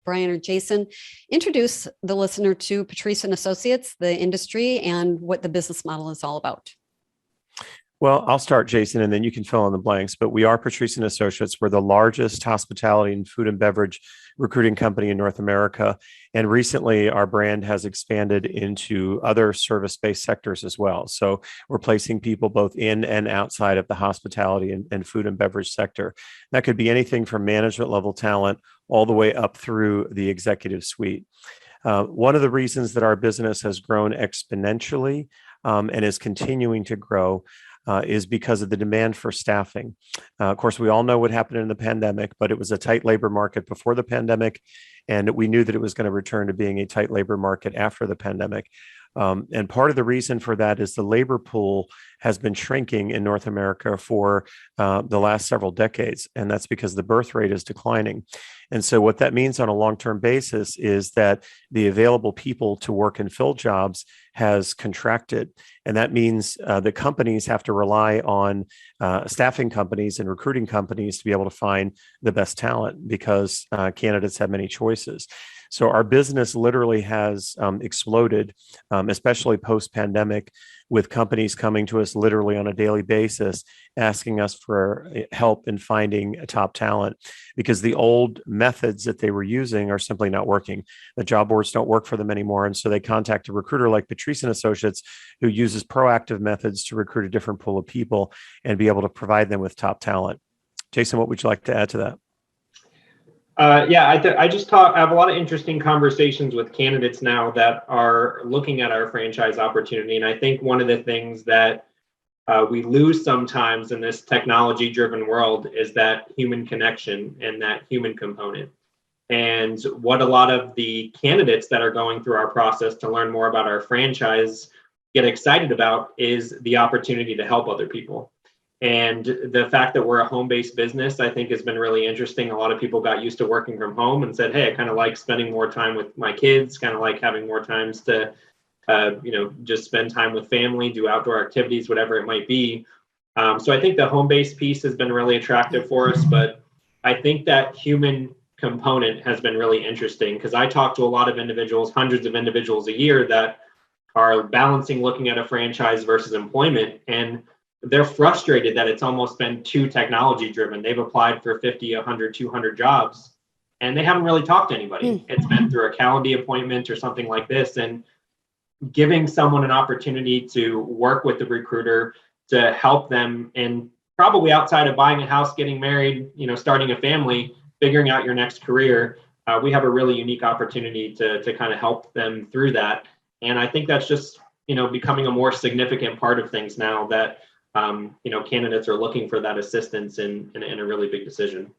Brian or Jason, introduce the listener to Patrice and Associates, the industry, and what the business model is all about. Well, I'll start, Jason, and then you can fill in the blanks. But we are Patrice and Associates. We're the largest hospitality and food and beverage recruiting company in North America. And recently, our brand has expanded into other service-based sectors as well. So we're placing people both in and outside of the hospitality and food and beverage sector. That could be anything from management level talent all the way up through the executive suite. One of the reasons that our business has grown exponentially and is continuing to grow is because of the demand for staffing. Of course, we all know what happened in the pandemic, but it was a tight labor market before the pandemic, and we knew that it was going to return to being a tight labor market after the pandemic. And part of the reason for that is the labor pool has been shrinking in North America for the last several decades, and that's because the birth rate is declining. And so what that means on a long-term basis is that the available people to work and fill jobs has contracted. And that means the companies have to rely on staffing companies and recruiting companies to be able to find the best talent because candidates have many choices. So our business literally has exploded, especially post-pandemic, with companies coming to us literally on a daily basis, asking us for help in finding top talent because the old methods that they were using are simply not working. The job boards don't work for them anymore. And so they contact a recruiter like Patrice and Associates, who uses proactive methods to recruit a different pool of people and be able to provide them with top talent. Jason, what would you like to add to that? I have a lot of interesting conversations with candidates now that are looking at our franchise opportunity. And I think one of the things that we lose sometimes in this technology-driven world is that human connection and that human component. And what a lot of the candidates that are going through our process to learn more about our franchise get excited about is the opportunity to help other people. And the fact that we're a home-based business, I think, has been really interesting. A lot of people got used to working from home and said, hey, I kind of like spending more time with my kids, kind of like having more times to, just spend time with family, do outdoor activities, whatever it might be. So I think the home-based piece has been really attractive for us. But I think that human component has been really interesting because I talk to a lot of individuals, hundreds of individuals a year that are balancing looking at a franchise versus employment. And they're frustrated that it's almost been too technology driven. They've applied for 50, 100, 200 jobs, and they haven't really talked to anybody. It's been through a Calendly appointment or something like this. And giving someone an opportunity to work with the recruiter to help them, and probably outside of buying a house, getting married, starting a family, figuring out your next career, we have a really unique opportunity to kind of help them through that. And I think that's just, becoming a more significant part of things now that candidates are looking for that assistance in a really big decision.